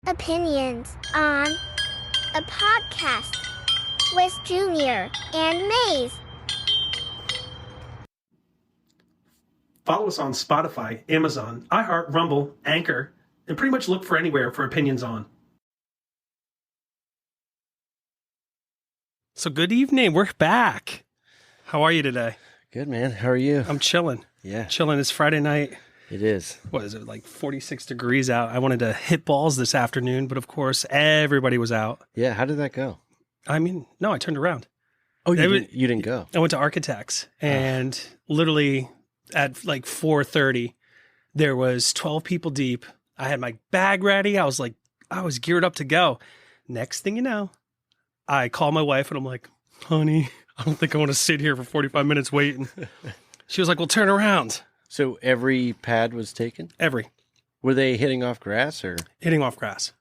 opinions on a podcast with Junior and Mase. Follow us on Spotify, Amazon, iHeart, Rumble, Anchor, and pretty much look for anywhere for opinions on. So good evening. We're back. How are you today? Good, man. How are you? I'm chilling. Yeah. Chilling. It's Friday night. It is. What is it, like 46 degrees out? I wanted to hit balls this afternoon, but of course, everybody was out. Yeah. How did that go? I mean, no, I turned around. Oh, you didn't go? I went to Architects, and literally at like 4:30, there was 12 people deep. I had my bag ready. I was geared up to go. Next thing you know, I call my wife and I'm like, honey, I don't think I want to sit here for 45 minutes waiting. She was like, well, turn around. So every pad was taken? Every. Were they hitting off grass or? Hitting off grass.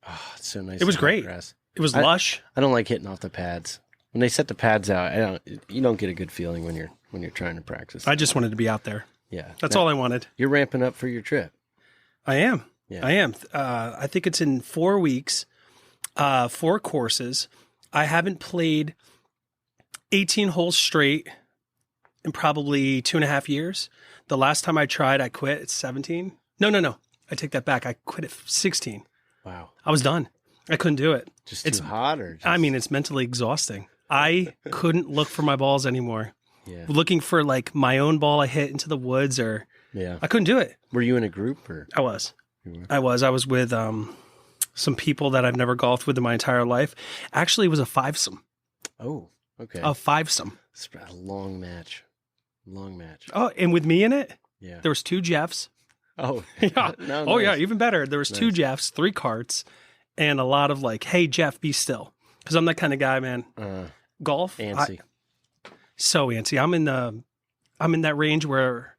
Oh, it's so nice. It was great. Grass. It was lush. I don't like hitting off the pads. When they set the pads out, you don't get a good feeling when you're trying to practice. I just wanted to be out there. Yeah. That's all I wanted. You're ramping up for your trip. I am. Yeah. I am. I think it's in 4 weeks, 4 courses. I haven't played 18 holes straight in probably 2.5 years. The last time I tried, I quit at 17. No. I take that back. I quit at 16. Wow. I was done. I couldn't do it. It's too hot or just... I mean, it's mentally exhausting. I couldn't look for my balls anymore. Yeah. Looking for like my own ball I hit into the woods or I couldn't do it. Were you in a group or? I was. I was with some people that I've never golfed with in my entire life. Actually, it was a fivesome. Oh, okay. A fivesome. It's a long match. Oh, and with me in it? Yeah. There was 2 Jeffs. Oh. Yeah. No, oh, nice. yeah, even better. There was 2 Jeffs, 3 carts, and a lot of like, hey, Jeff, be still. Because I'm that kind of guy, man. Golf. Antsy. So antsy. I'm in that range where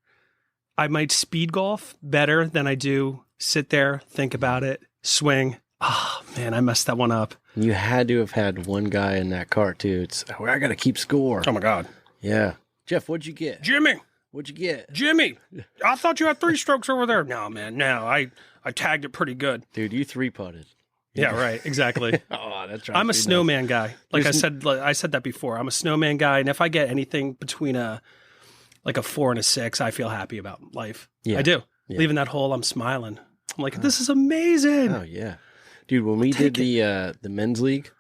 I might speed golf better than I do sit there, think about it, swing. Oh, man, I messed that one up. You had to have had one guy in that cart, too. It's, I got to keep score. Oh, my God. Yeah. Jeff, what'd you get? Jimmy. What'd you get? Jimmy, I thought you had 3 strokes over there. No, man, no. I tagged it pretty good. Dude, you 3-putted. Yeah, right. Exactly. Oh, that's right. I'm a snowman guy. Like I said that before. I'm a snowman guy, and if I get anything between a 4 and a 6, I feel happy about life. Yeah. I do. Yeah. Leaving that hole, I'm smiling. I'm like, this is amazing. Oh yeah, dude. When we did the men's league,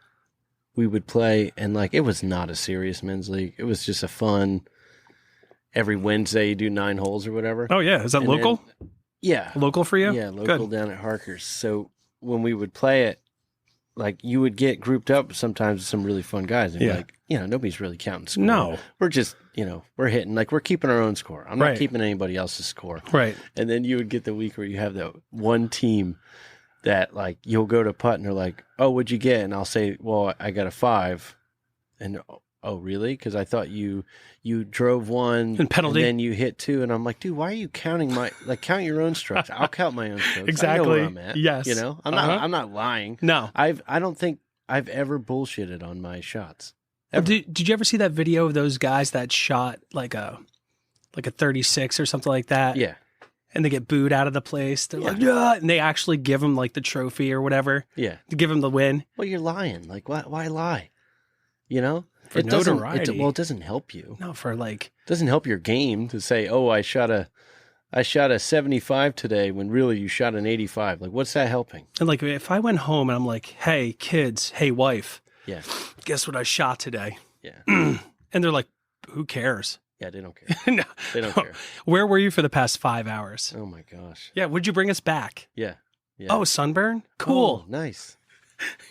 we would play, and like it was not a serious men's league. It was just a fun. Every Wednesday, you do 9 holes or whatever. Oh yeah, is that and local? Then, yeah, local for you? Yeah, local down at Harker's. So when we would play it, like you would get grouped up sometimes with some really fun guys, and be like, nobody's really counting score. No, we're just, we're hitting, like we're keeping our own score. I'm not keeping anybody else's score. Right. And then you would get the week where you have that one team that like you'll go to putt and they're like, oh, what'd you get? And I'll say, well, I got a 5. And oh, really? Because I thought you drove 1 and penalty, and then you hit 2, and I'm like, dude, why are you counting count your own strokes? I'll count my own strokes. Exactly. I know where I'm at. Yes. I'm not lying. No, I don't think I've ever bullshitted on my shots. Did you ever see that video of those guys that shot like a 36 or something like that? Yeah. And they get booed out of the place. They're like, yeah, and they actually give them like the trophy or whatever. Yeah. To give them the win. Well, you're lying. Like, why lie? For notoriety. It doesn't help you. No, for like. It doesn't help your game to say, oh, I shot a 75 today when really you shot an 85. Like, what's that helping? And like, if I went home and I'm like, hey, kids, hey, wife. Yeah. Guess what I shot today? Yeah. And they're like, who cares? Yeah, they don't care. No. They don't care. Where were you for the past 5 hours? Oh, my gosh. Yeah, would you bring us back? Yeah. Oh, sunburn? Cool. Oh, nice.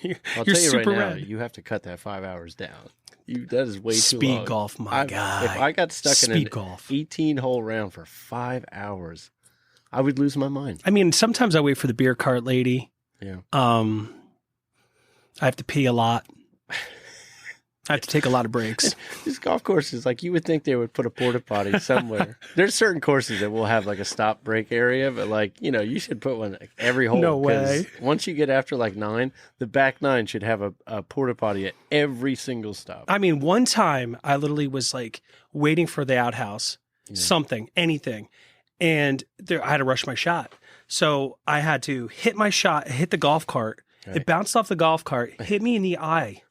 You're I'll tell you super right now, red. you have to cut that 5 hours down. That is way too long. Speed golf, my guy. If I got stuck in an golf. 18-hole round for 5 hours, I would lose my mind. I mean, sometimes I wait for the beer cart lady. Yeah. I have to pee a lot. I have to take a lot of breaks. These golf courses, like you would think they would put a porta potty somewhere. There's certain courses that will have like a stop break area, but like, you should put one like every hole. No way. Once you get after like 9, the back 9 should have a porta potty at every single stop. I mean, one time I literally was like waiting for the outhouse, something, anything. And I had to rush my shot. So I had to hit my shot, hit the golf cart. Right. It bounced off the golf cart, hit me in the eye,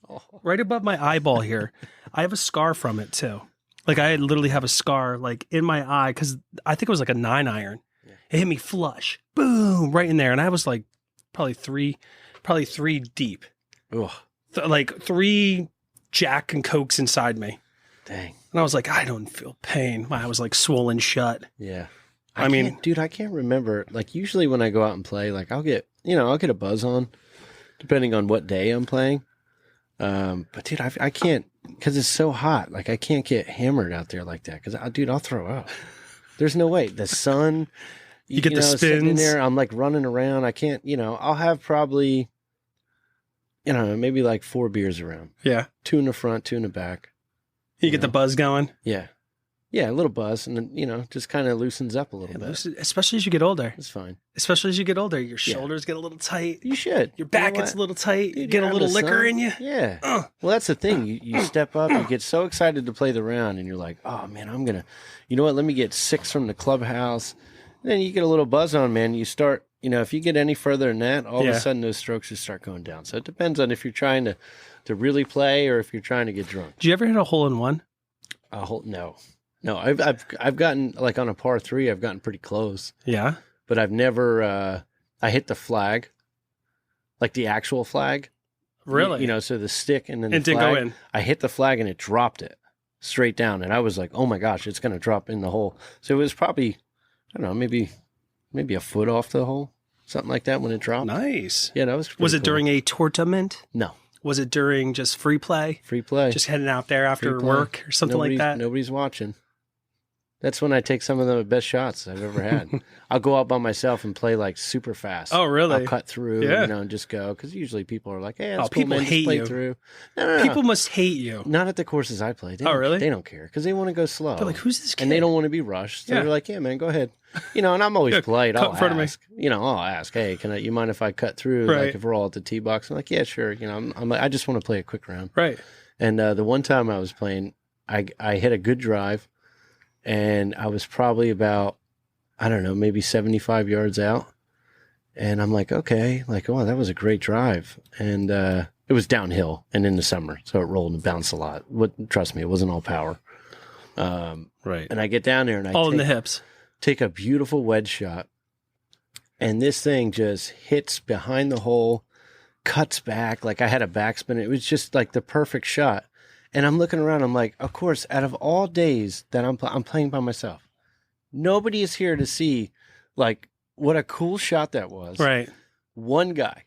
right above my eyeball here. I have a scar from it too. Like I literally have a scar like in my eye because I think it was like a 9-iron. Yeah. It hit me flush, boom, right in there, and I was like probably three deep. Ugh. Like 3 Jack and Cokes inside me. Dang. And I was like, I don't feel pain. My eye was like swollen shut. Yeah. I mean, dude, I can't remember. Like usually when I go out and play, like I'll get a buzz on, depending on what day I'm playing. But dude, I can't, because it's so hot. Like I can't get hammered out there like that. Because dude, I'll throw up. There's no way. The sun, you get the sitting in spins. there. I'm like running around. I can't. I'll have probably, maybe like 4 beers around. Yeah. 2 in the front, 2 in the back. You get the buzz going. Yeah. Yeah, a little buzz, and then, just kind of loosens up a little bit. Especially as you get older. It's fine. Especially as you get older. Your shoulders get a little tight. You should. Your back gets a little tight. You get a little liquor in you. Yeah. Well, that's the thing. You step up, you get so excited to play the round, and you're like, oh, man, I'm going to, you know what, let me get 6 from the clubhouse. And then you get a little buzz on, man. You start, if you get any further than that, all of a sudden those strokes just start going down. So it depends on if you're trying to really play or if you're trying to get drunk. Did you ever hit a hole-in-one? No, I've gotten, like on a par 3, I've gotten pretty close. Yeah. But I've never, I hit the flag, like the actual flag. Really? So the stick and then it the flag. didn't go in. I hit the flag and it dropped it straight down. And I was like, oh my gosh, it's going to drop in the hole. So it was probably, I don't know, maybe a foot off the hole, something like that when it dropped. Nice. Yeah, that was Was it cool. during a tournament? No. Was it during just free play? Free play. Just heading out there after work or something like that? Nobody's watching. That's when I take some of the best shots I've ever had. I'll go out by myself and play like super fast. Oh, really? I'll cut through, and just go. Because usually people are like, hey, that's cool, people man, hate just play you. through. No. People must hate you. Not at the courses I play. Really? They don't care because they want to go slow. They're like, who's this kid? And they don't want to be rushed. So they're like, yeah, man, go ahead. And I'm always polite. cut I'll in front ask. I'll ask, hey, you mind if I cut through? Right. Like if we're all at the tee box. I'm like, yeah, sure. I'm like, I just want to play a quick round. Right. And the one time I was playing, I hit a good drive. And I was probably about, I don't know, maybe 75 yards out. And I'm like, okay, oh, that was a great drive. And it was downhill and in the summer. So it rolled and bounced a lot. Trust me, it wasn't all power. Right. And I get down there and in the hips. Take a beautiful wedge shot. And this thing just hits behind the hole, cuts back. Like I had a backspin. It was just like the perfect shot. And I'm looking around. I'm like, of course, out of all days that I'm playing by myself, nobody is here to see, like, what a cool shot that was. Right. One guy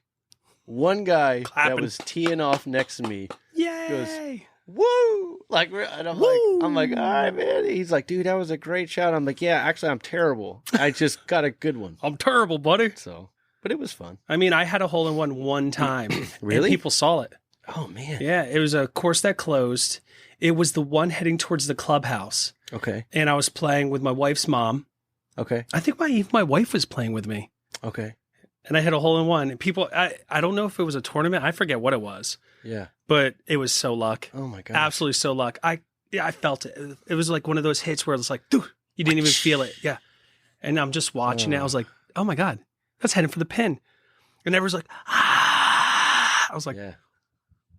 Clapping. that was teeing off next to me Yay! goes, woo! Like, and I'm like, all right, man. He's like, dude, that was a great shot. I'm like, yeah, actually, I'm terrible. I just got a good one. I'm terrible, buddy. So, but it was fun. I mean, I had a hole-in-one one time. Really? And people saw it. Oh, man. Yeah, it was a course that closed. It was the one heading towards the clubhouse. Okay. And I was playing with my wife's mom. Okay. I think my wife was playing with me. Okay. And I hit a hole-in-one. And people, I don't know if it was a tournament. I forget what it was. Yeah. But it was so luck. Oh, my God. Absolutely so luck. I felt it. It was like one of those hits where it's like, dude, you didn't even feel it. Yeah. And I'm just watching it. I was like, oh, my God, that's heading for the pin. And everyone's like, ah. I was like,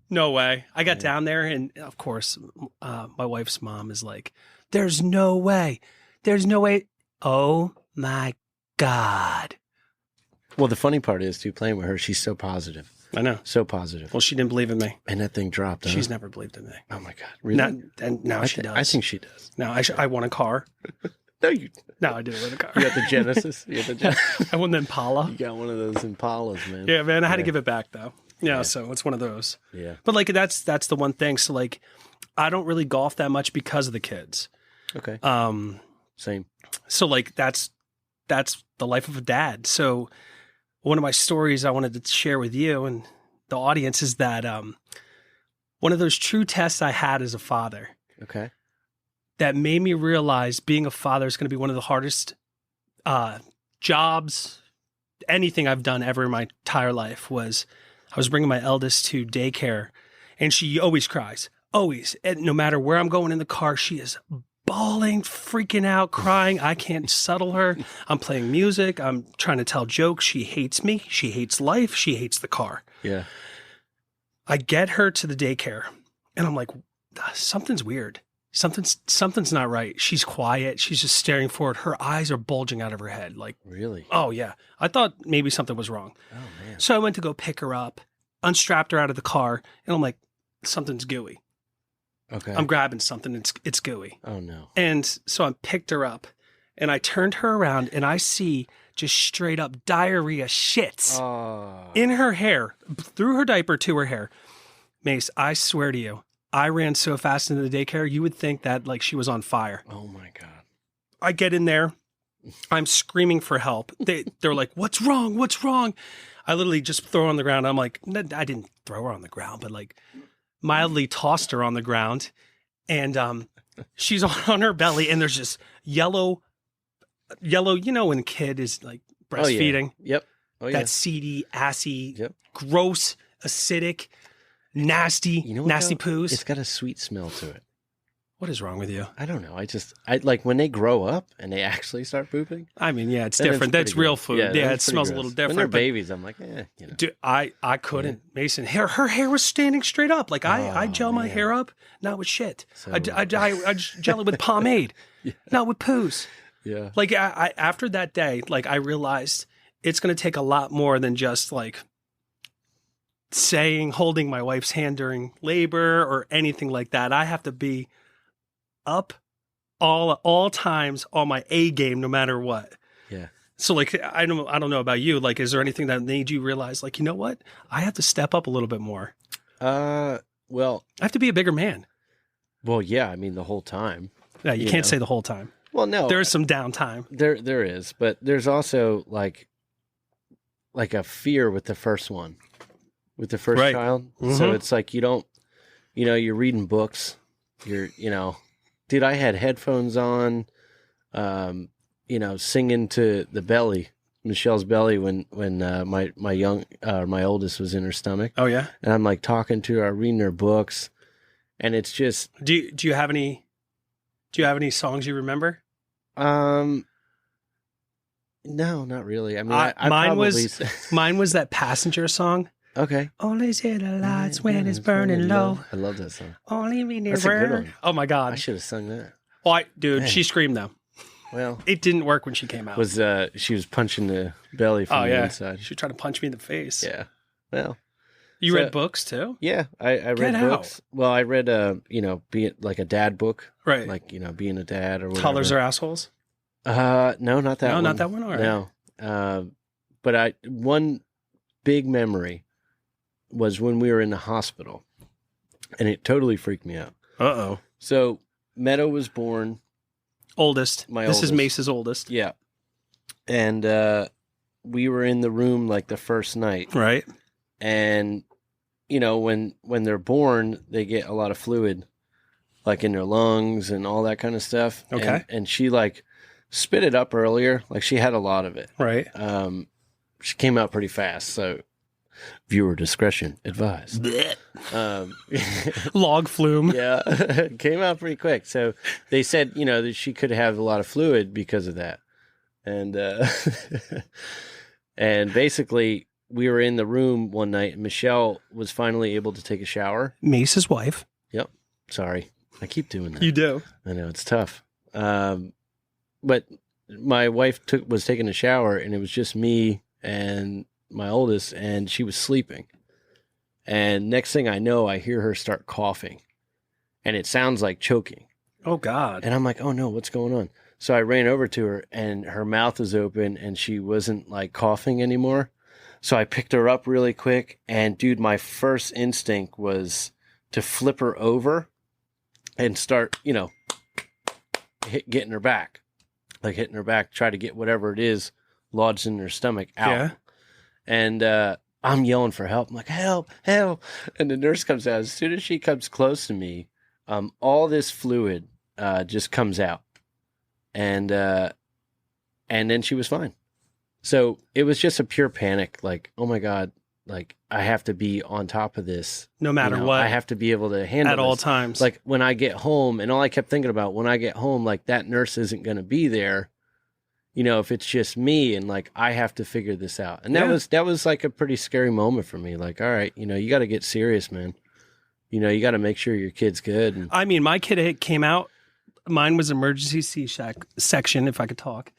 no way. I got down there, and of course, my wife's mom is like, there's no way. There's no way. Oh, my God. Well, the funny part is, too, playing with her, she's so positive. I know. So positive. Well, she didn't believe in me. And that thing dropped. She's never believed in me. Oh, my God. Really? Now she does. I think she does. Now I want a car. No, you. No, I do want a car. You got the Genesis? I want the Impala. You got one of those Impalas, man. Yeah, man. I had to give it back, though. Yeah, so it's one of those. Yeah. But like that's the one thing. So like I don't really golf that much because of the kids. Okay. Same. So like that's the life of a dad. So one of my stories I wanted to share with you and the audience is that one of those true tests I had as a father. Okay. That made me realize being a father is going to be one of the hardest jobs, anything I've done ever in my entire life was I was bringing my eldest to daycare and she always cries, always. And no matter where I'm going in the car, she is bawling, freaking out, crying. I can't settle her. I'm playing music. I'm trying to tell jokes. She hates me. She hates life. She hates the car. Yeah. I get her to the daycare and I'm like, something's weird. Something's not right. She's quiet. She's just staring forward. Her eyes are bulging out of her head. Like, Really? oh yeah. I thought maybe something was wrong. Oh, man. So I went to go pick her up, unstrapped her out of the car, and I'm like, something's gooey. Okay. I'm grabbing something. It's gooey. Oh, no. And so I picked her up and I turned her around and I see just straight up diarrhea shits Oh. in her hair, through her diaper to her hair. Mase, I swear to you, I ran so fast into the daycare, you would think that like she was on fire. Oh, my God. I get in there. I'm screaming for help. They're like, what's wrong? What's wrong? I literally just throw her on the ground. I'm like, I didn't throw her on the ground, but like mildly tossed her on the ground. And she's on her belly and there's just yellow, you know, when a kid is like breastfeeding. Oh, yeah. Yep. Oh, yeah. That seedy, assy, Yep. gross, acidic, nasty, You know what, nasty though? poos. It's got a sweet smell to it. What is wrong with you? I don't know. I like when they grow up and they actually start pooping. I mean, yeah, it's then different. pretty That's real gross. food. Yeah, then it it's pretty smells a gross. little different. When they're but- babies, I'm like, you know. Dude, I couldn't. Mason, her hair was standing straight up. Like I gel my man. hair up, not with shit. So- I just gel it with pomade, not with poos. Yeah. Like I after that day, like I realized it's going to take a lot more than just like holding my wife's hand during labor or anything like that. I have to be up all times on my A game, no matter what. Yeah. So like, I don't know about you. Like, is there anything that made you realize like, you know what? I have to step up a little bit more. Well, I have to be a bigger man. yeah. I mean, the whole time. Yeah, you You can't know. say the whole time. Well, no, There is some downtime. there is, but there's also like a fear with the first one, with the first Right. child. Mhm. So it's like you don't, you're reading books. Dude, I had headphones on, singing to the belly, Michelle's belly when my oldest was in her stomach, Oh yeah. and I'm like talking to her, reading her books, and it's just Do you have any songs you remember? no, not really. I mean, I mine probably was mine was that Passenger song. okay. Only see the lights when it's burning low. I love that song. Only me near. That's a good one. Oh my god. I should have sung that. Dude, Man. she screamed though. Well, It didn't work when she came out. she was punching the belly from oh the yeah. inside. She tried to punch me in the face. Yeah. Well, You So- read books too? yeah, I read Get out. books. Well, I read being like a dad book, Right. like being a dad or whatever. Colors are assholes. No, not that No, one. not that one. All right. No. But one big memory was when we were in the hospital, and it totally freaked me out. Uh-oh. So Meadow was born. Oldest. My This is oldest. Mace's oldest. Yeah. And we were in the room like the first night. Right. And, when they're born, they get a lot of fluid, like in their lungs and all that kind of stuff. Okay. And she like spit it up earlier. Like she had a lot of it. Right. She came out pretty fast. So viewer discretion advised. Log flume. Yeah, came out pretty quick. So they said, that she could have a lot of fluid because of that. And and basically, we were in the room one night, and Michelle was finally able to take a shower. Mace's wife. Yep. Sorry, I keep doing that. You do. I know it's tough. But my wife was taking a shower, and it was just me and my oldest, and she was sleeping. And next thing I know, I hear her start coughing, and it sounds like choking. Oh God. And I'm like, oh no, what's going on? So I ran over to her, and her mouth was open, and she wasn't like coughing anymore. So I picked her up really quick, and dude, my first instinct was to flip her over and start, getting her back, like hitting her back, try to get whatever it is lodged in her stomach out. Yeah. And I'm yelling for help. I'm like, help, help. And the nurse comes out. As soon as she comes close to me, all this fluid just comes out. And then she was fine. So it was just a pure panic. Like, oh my God, like I have to be on top of this No matter what. I have to be able to handle at all this. times. Like when I get home, and all I kept thinking about when I get home, like that nurse isn't going to be there, if it's just me, and like I have to figure this out. And that was like a pretty scary moment for me. Like, all right, you got to get serious, man. You got to make sure your kid's good. And, I mean, my kid came out. Mine was emergency C-section, if I could talk.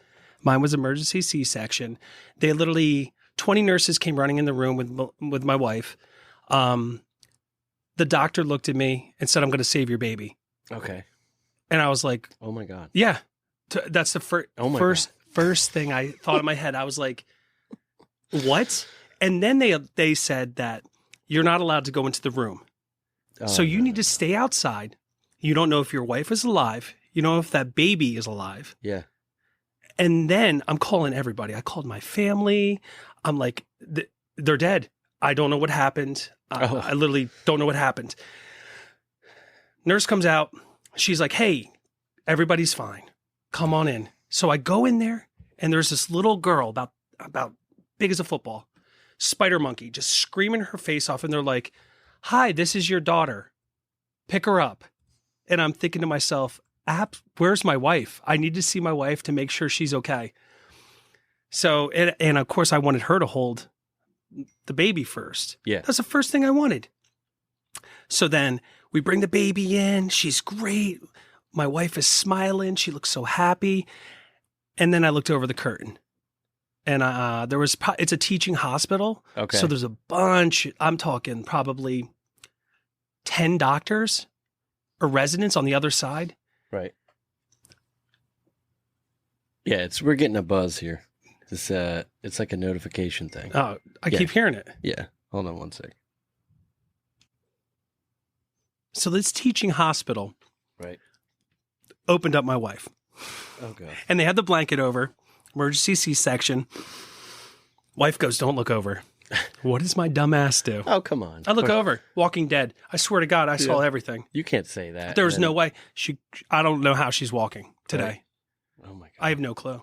Mine was emergency C-section. They literally, 20 nurses came running in the room with my wife. The doctor looked at me and said, "I'm going to save your baby." okay. And I was like, Oh my God. yeah. That's the first thing I thought in my head. I was like, what? And then they said that you're not allowed to go into the room. So you need to stay outside. You don't know if your wife is alive. You don't know if that baby is alive. Yeah. And then I'm calling everybody. I called my family. I'm like, they're dead. I don't know what happened. I literally don't know what happened. Nurse comes out. She's like, "Hey, everybody's fine. Come on in." So I go in there, and there's this little girl about big as a football, spider monkey, just screaming her face off. And they're like, "Hi, this is your daughter. Pick her up." And I'm thinking to myself, where's my wife? I need to see my wife to make sure she's okay. So, and of course I wanted her to hold the baby first. Yeah. That's the first thing I wanted. So then we bring the baby in. She's great. My wife is smiling. She looks so happy. And then I looked over the curtain, and it's a teaching hospital. Okay. So there's a bunch, I'm talking probably 10 doctors or residents on the other side. Right. Yeah, we're getting a buzz here. It's like a notification thing. Oh, I keep hearing it. Yeah. Hold on one sec. So this teaching hospital Right. opened up my wife. Oh God. And they had the blanket over, emergency C-section. Wife goes, "Don't look over." What does my dumb ass do? Oh, come on. I look over, Walking Dead. I swear to God, I saw everything. You can't say that. There was no way. I don't know how she's walking today. Right. Oh my God. I have no clue.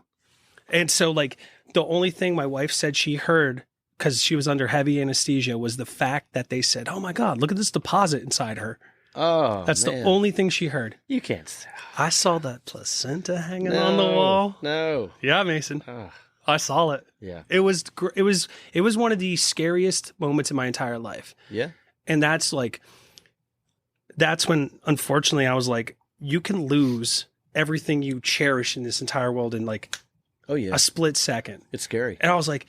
And so like the only thing my wife said she heard, because she was under heavy anesthesia, was the fact that they said, "Oh my God, look at this deposit inside her." Oh, That's man. the only thing she heard. You can't say. I saw that placenta hanging on the wall. No. Yeah, Mason. Oh, I saw it. yeah. It was one of the scariest moments in my entire life. Yeah. And that's when, unfortunately, I was like, you can lose everything you cherish in this entire world in like Oh yeah. a split second. It's scary. And I was like,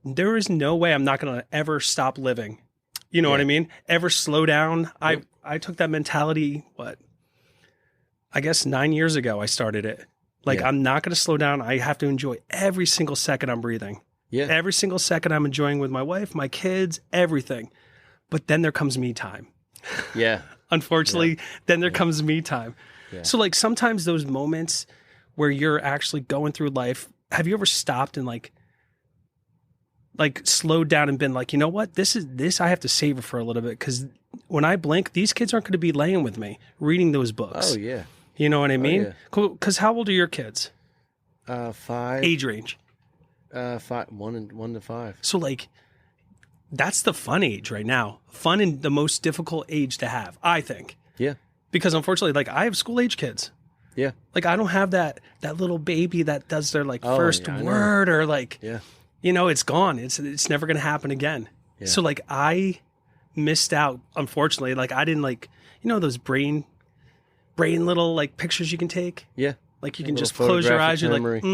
there is no way I'm not going to ever stop living. You know what I mean? Ever slow down. Yep. I took that mentality, I guess 9 years ago I started it. Like, Yeah. I'm not going to slow down. I have to enjoy every single second I'm breathing. Yeah. Every single second I'm enjoying with my wife, my kids, everything. But then there comes me time. Yeah. Unfortunately, then there comes me time. Yeah. So like sometimes those moments where you're actually going through life, have you ever stopped and like slowed down and been like, you know what, this I have to savor for a little bit, because when I blink, these kids aren't going to be laying with me reading those books. Oh yeah. You know what I mean? yeah. Cool. Because how old are your kids? 5. Age range. 5. 1 to 5. So like, that's the fun age right now. Fun and the most difficult age to have, I think. Yeah. Because unfortunately, like I have school age kids. Yeah. Like I don't have that little baby that does their like Oh, first yeah, I know. word or like, Yeah. you know, it's gone. It's never going to happen again. Yeah. So like I missed out, unfortunately. Like I didn't like, you know, those brain little like pictures you can take. Yeah. Like you can Little just close your eyes. You're photographic like,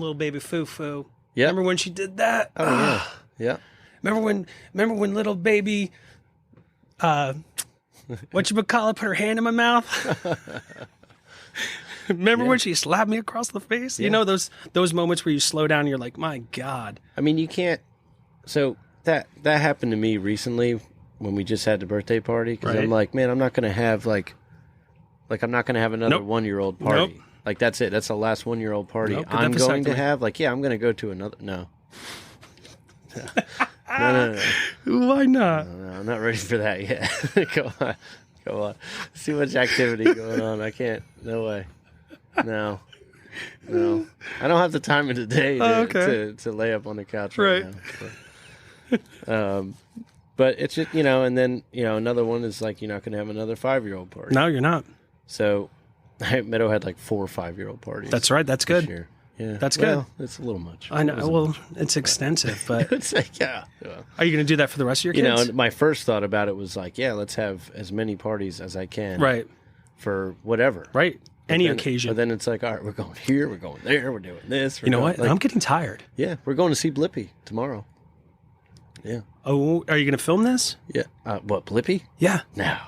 little baby foo-foo. Yeah. Remember when she did that? Oh yeah. Yeah. Remember when little baby, whatchamacallit, put her hand in my mouth? Remember when she slapped me across the face? Yeah. You know, those moments where you slow down and you're like, my God. I mean, you can't. So that happened to me recently when we just had the birthday party, because Right. I'm like, man, I'm not going to have like I'm not going to have another Nope. 1-year-old party. Nope. Like that's it. That's the last 1-year-old party Nope, get I'm that going to vasectomy. have. Like, yeah, I'm going to go to another. No. No. Why not? No, I'm not ready for that yet. Go on. There's too much activity going on. I can't. No way. No. I don't have the time in the day Oh, okay. to lay up on the couch right, Right. now. But it's just, and then, another one is like, you're not going to have another 5-year-old party. No, you're not. So Meadow had like 4 5-year-old parties. That's right. That's good. Year. Yeah. That's well, good. It's a little much. I know. Well, it's extensive, but It's like, yeah. Are you going to do that for the rest of your kids? And my first thought about it was like, let's have as many parties as I can. Right. For whatever. Right. Any then, occasion. But then it's like, all right, we're going here, we're going there, we're doing this. You know what? I'm getting tired. Yeah, we're going to see Blippi tomorrow. Yeah. Oh, are you going to film this? Yeah. What, Blippi? Yeah. No,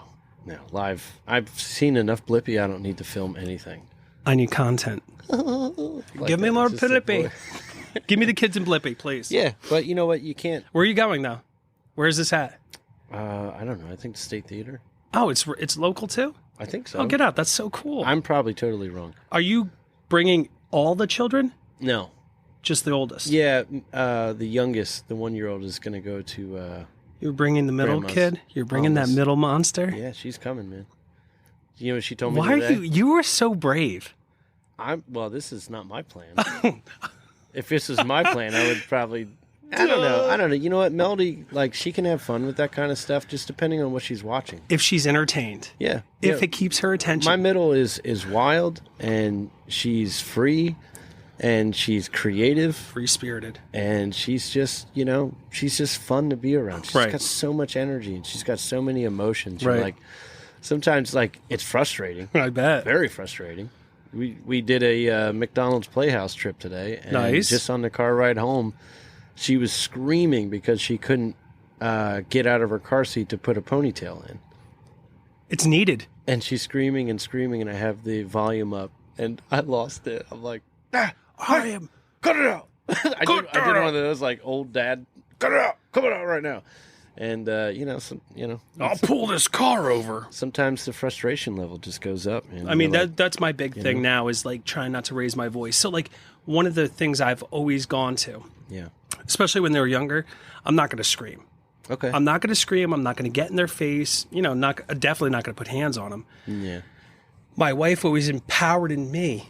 live. I've seen enough Blippi. I don't need to film anything. I need content. Give me more Blippi. Give me the kids in Blippi, please. Yeah, but you know what? You can't. Where are you going though? Where's this at? I don't know. I think the State Theater. Oh, it's local too? I think so. Oh, get out. That's so cool. I'm probably totally wrong. Are you bringing all the children? No. Just the oldest? Yeah, the youngest, the 1-year-old, is going to go to... You're bringing the middle Grandma's kid? You're bringing that middle monster? Yeah, she's coming, man. You know what she told me Why are today? you were so brave. Well, this is not my plan. If this was my plan, I would probably... I don't know. You know what? Melody, like, she can have fun with that kind of stuff, just depending on what she's watching. If she's entertained. Yeah. If it keeps her attention. My middle is wild, and she's free, and she's creative. Free-spirited. And she's just, she's just fun to be around. She's got so much energy, and she's got so many emotions. You're like, sometimes, like, it's frustrating. I bet. Very frustrating. We did a McDonald's Playhouse trip today, and just on the car ride home, she was screaming because she couldn't get out of her car seat to put a ponytail in. It's needed. And she's screaming and screaming, and I have the volume up, and I lost it. I'm like, I am. Cut it out. I did one of those like old dad, cut it out, come it out right now. And I'll pull this car over. Sometimes the frustration level just goes up. I mean, that's my big thing now is like trying not to raise my voice. So like one of the things I've always gone to, especially when they were younger, I'm not going to scream. Okay. I'm not going to scream. I'm not going to get in their face. Definitely not going to put hands on them. Yeah. My wife always empowered in me.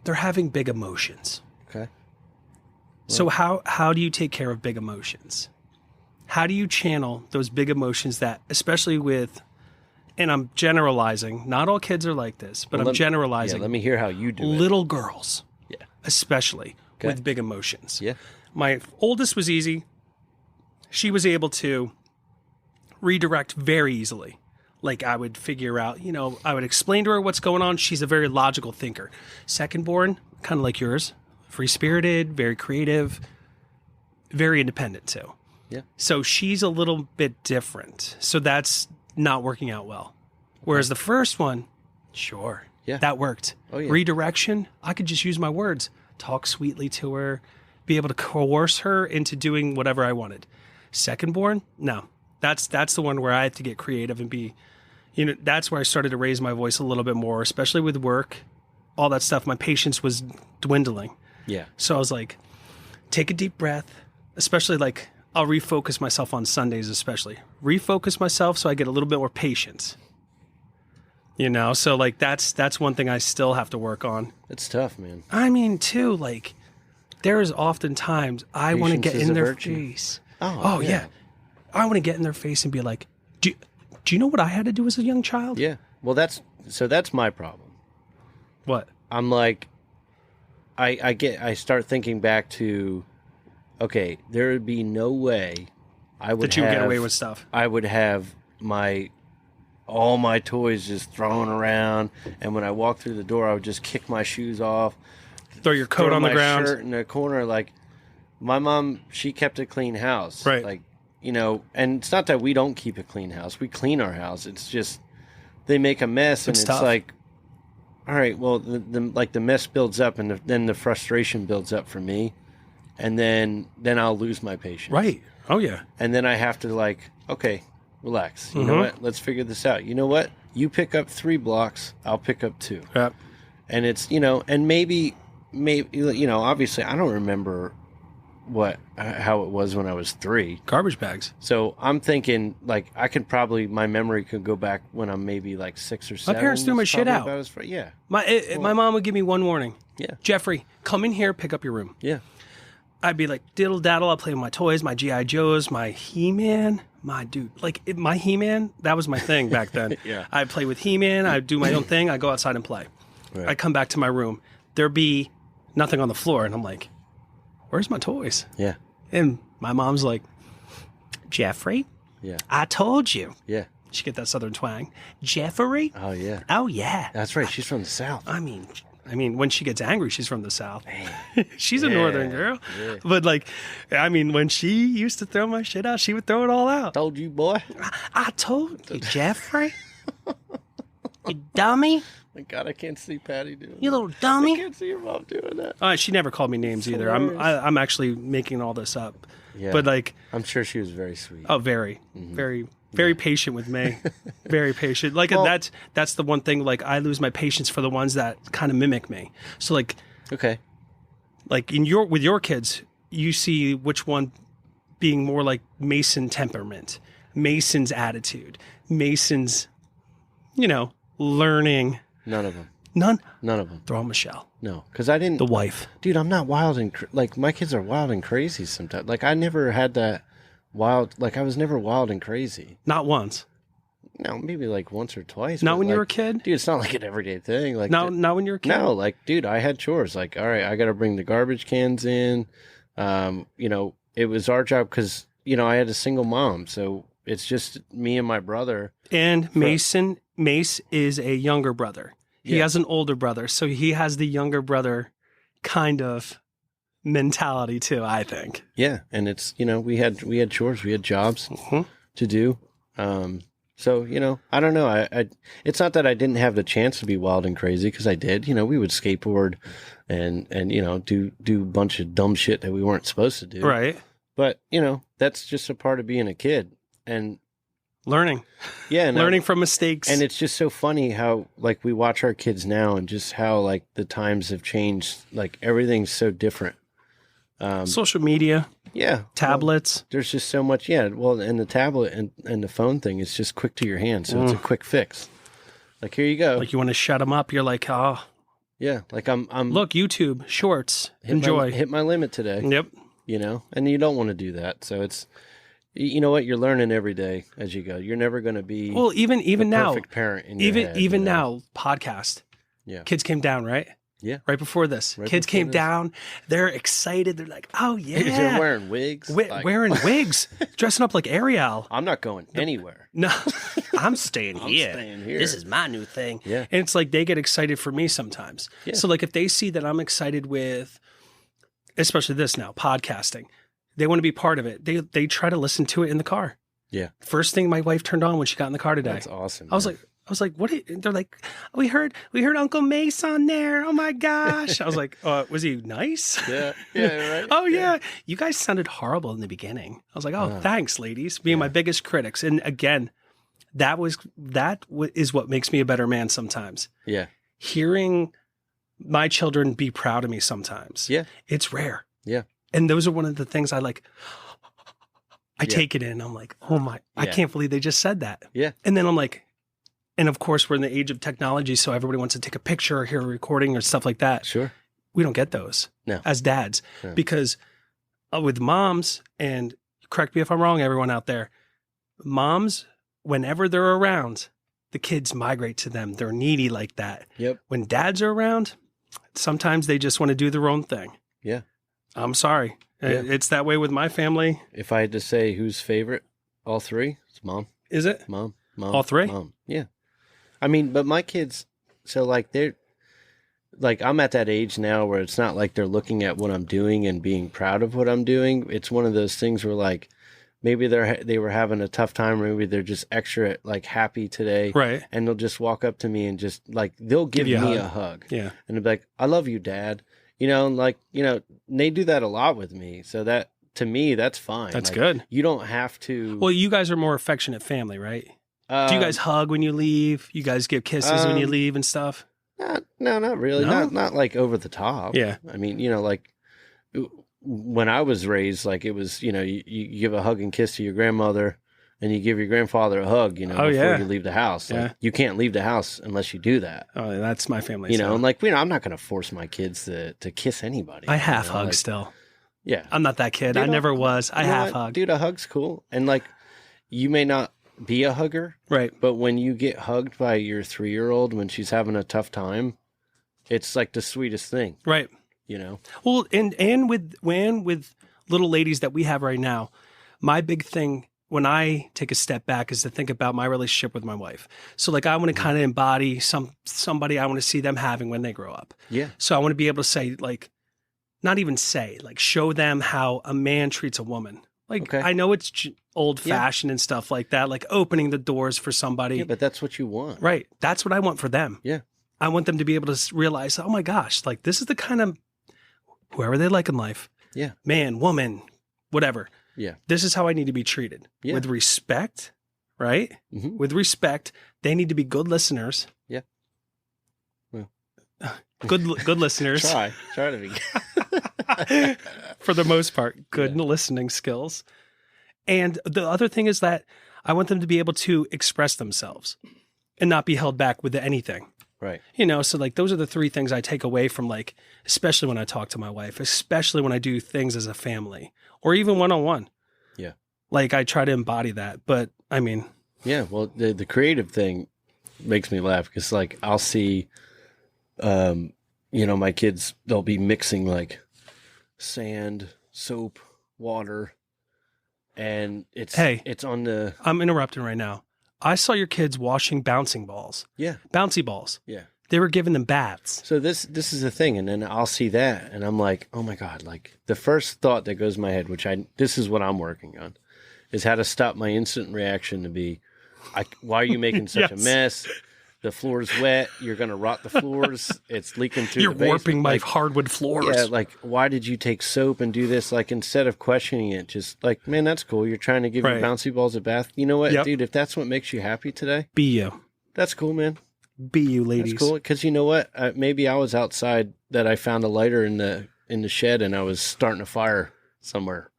They're having big emotions. Okay. Well, so how do you take care of big emotions? How do you channel those big emotions that, especially with, and I'm generalizing, not all kids are like this, but I'm generalizing. Yeah, let me hear how you do it. Little girls, especially Okay. with big emotions. Yeah. My oldest was easy. She was able to redirect very easily. Like I would figure out, I would explain to her what's going on. She's a very logical thinker. Second born, kind of like yours, free-spirited, very creative, very independent too. Yeah. So she's a little bit different. So that's not working out well. Whereas the first one, sure, that worked. Oh, yeah. Redirection, I could just use my words, talk sweetly to her, be able to coerce her into doing whatever I wanted. Second born, no. That's the one where I had to get creative and be, that's where I started to raise my voice a little bit more, especially with work, all that stuff. My patience was dwindling. Yeah. So I was like, take a deep breath, especially like, I'll refocus myself on Sundays, especially. Refocus myself so I get a little bit more patience. So like that's one thing I still have to work on. It's tough, man. I mean, too, like there is often times I want to get in their face. Oh yeah. I want to get in their face and be like, do you know what I had to do as a young child? Yeah. Well, that's my problem. What? I'm like, I start thinking back to, okay, there would be no way I would get away with stuff. I would have all my toys just thrown around, and when I walked through the door, I would just kick my shoes off, throw your coat on the ground, shirt in the corner. Like my mom, she kept a clean house, right? Like and it's not that we don't keep a clean house; we clean our house. It's just they make a mess, and it's like, all right, well, the mess builds up, and then the frustration builds up for me. And then I'll lose my patience. Right. Oh, yeah. And then I have to like, okay, relax. You know what? Let's figure this out. You know what? You pick up 3 blocks. I'll pick up 2. Yeah. And it's, and maybe, obviously I don't remember how it was when I was 3. Garbage bags. So I'm thinking like my memory could go back when I'm maybe like 6 or 7. My parents threw my shit out. Yeah. My mom would give me one warning. Yeah. Jeffrey, come in here, pick up your room. Yeah. I'd be like diddle daddle. I'll play with my toys, my GI Joes, my He-Man, my dude. Like my He-Man, that was my thing back then. Yeah. I'd play with He-Man. I'd do my own thing. I'd go outside and play. Right. I'd come back to my room. There'd be nothing on the floor, and I'm like, "Where's my toys?" Yeah. And my mom's like, "Jeffrey, Yeah. I told you." Yeah. She get that southern twang. Jeffrey? Oh yeah. Oh yeah. That's right. She's from the South. I mean, when she gets angry, she's from the South. She's a northern girl. Yeah. But when she used to throw my shit out, she would throw it all out. Told you, boy. I told you, Jeffrey. You dummy. My God, I can't see Patty doing You that. little I dummy. can't see your mom doing that. She never called me names either. I'm actually making all this up. Yeah. But I'm sure she was very sweet. oh, very, very patient with me. Very patient. That's the one thing. Like I lose my patience for the ones that kind of mimic me. So Okay. like with your kids, you see which one being more like Mason temperament, Mason's attitude, Mason's, learning. None of them. None. None of them. Throw Michelle, No, because I didn't. the wife. Dude, I'm not wild and my kids are wild and crazy sometimes. Like I never had that wild. Like I was never wild and crazy. Not once. No, maybe like once or twice. Not but, when you like, were a kid. Dude, it's not like an everyday thing. Like Not when you were a kid. No, like, dude, I had chores. Like, all right, I got to bring the garbage cans in. It was our job because, I had a single mom. So it's just me and my brother. And Mace is a younger brother. He has an older brother. So he has the younger brother kind of mentality too, I think. Yeah. And it's, we had chores, we had jobs to do. So, I don't know. I it's not that I didn't have the chance to be wild and crazy because I did. We would skateboard and do a bunch of dumb shit that we weren't supposed to do. Right. But, that's just a part of being a kid and learning. Yeah. And learning from mistakes. And it's just so funny how like we watch our kids now and just how like the times have changed. Like everything's so different. Social media. Yeah. Tablets. Well, there's just so much. Yeah. Well, and the tablet and the phone thing is just quick to your hand. So it's a quick fix. Like, here you go. Like you want to shut them up. You're like, oh. Yeah. Like I'm look, YouTube, shorts, enjoy. Hit my limit today. Yep. And you don't want to do that. So it's, you know what? You're learning every day as you go. You're never going to be even the now, perfect parent in your head, even now, podcast. Yeah. Kids came down, right? Yeah. Right before this. Kids came down. They're excited. They're like, oh, yeah. They're wearing wigs. Wearing wigs. Dressing up like Ariel. I'm not going anywhere. No, I'm staying here. Staying here. This is my new thing. Yeah. And it's like they get excited for me sometimes. Yeah. So like if they see that I'm excited with, especially this now, podcasting, they want to be part of it. They try to listen to it in the car. Yeah. First thing my wife turned on when she got in the car today. That's awesome. I was like, what? They're like, we heard Uncle Mase on there. Oh my gosh. I was like, was he nice? Yeah. Yeah. Right. Oh yeah. You guys sounded horrible in the beginning. I was like, thanks, ladies, being my biggest critics. And again, that is what makes me a better man sometimes. Yeah. Hearing my children be proud of me sometimes. Yeah. It's rare. Yeah. And those are one of the things I like. I take it in. I'm like, oh my, I can't believe they just said that. Yeah. And then I'm like, and of course we're in the age of technology. So everybody wants to take a picture or hear a recording or stuff like that. Sure. We don't get those as dads because with moms, and correct me if I'm wrong, everyone out there, moms, whenever they're around, the kids migrate to them. They're needy like that. Yep. When dads are around, sometimes they just want to do their own thing. Yeah. I'm sorry. Yeah. It's that way with my family. If I had to say who's favorite, all three, it's mom. Is it? Mom. All three? Mom. Yeah. I mean, but my kids, so like they're, like I'm at that age now where it's not like they're looking at what I'm doing and being proud of what I'm doing. It's one of those things where like maybe they were having a tough time, or maybe they're just extra like happy today. Right. And they'll just walk up to me and just like, they'll give me a hug. Yeah. And they'll be like, I love you, Dad. And like, they do that a lot with me. So that, to me, that's fine. That's like, good. You don't have to. Well, you guys are more affectionate family, right? Do you guys hug when you leave? You guys give kisses when you leave and stuff? No, not really. No? Not like over the top. Yeah. I mean, like when I was raised, like it was, you give a hug and kiss to your grandmother and you give your grandfather a hug, before you leave the house. Like, you can't leave the house unless you do that. Oh, that's my family. And like, I'm not going to force my kids to kiss anybody. I half hug still. Yeah. I'm not that kid. Dude, I never was. I You know half what? hug. Dude, a hug's cool. And like, you may not be a hugger, Right. but when you get hugged by your 3-year-old when she's having a tough time, it's like the sweetest thing, Right. you know? Well, and with little ladies that we have right now, my big thing when I take a step back is to think about my relationship with my wife. So like I want to kind of embody somebody I want to see them having when they grow up. Yeah. So I want to be able to say like, not even say, like show them how a man treats a woman. Like Okay. I know it's old fashioned and stuff like that, like opening the doors for somebody. Yeah, but that's what you want. Right. That's what I want for them. Yeah. I want them to be able to realize, oh my gosh, like this is the kind of whoever they like in life. Yeah. Man, woman, whatever. Yeah. This is how I need to be treated with respect, right? Mm-hmm. With respect. They need to be good listeners. Yeah. Well. Good listeners. Try to be. For the most part, good listening skills. And the other thing is that I want them to be able to express themselves and not be held back with anything. Right. You know, so like those are the 3 things I take away from like, especially when I talk to my wife, especially when I do things as a family or even one-on-one. Yeah. Like I try to embody that. But I mean. Yeah. Well, the creative thing makes me laugh because like I'll see, you know, my kids, they'll be mixing like sand, soap, water, and it's on the. I'm interrupting right now. I saw your kids washing bouncing balls. Yeah. Bouncy balls. Yeah. They were giving them baths. So this is the thing, and then I'll see that, and I'm like, oh my god! Like the first thought that goes in my head, this is what I'm working on, is how to stop my instant reaction to be, why are you making such a mess? The floor's wet. You're gonna rot the floors. It's leaking through. You're the basement. warping my like, hardwood floors. Yeah, like why did you take soap and do this? Like instead of questioning it, just like, man, that's cool. You're trying to give your bouncy balls a bath. You know what, dude? If that's what makes you happy today, be you. That's cool, man. Be you, ladies. That's cool. Because you know what? Maybe I was outside that I found a lighter in the shed and I was starting a fire somewhere.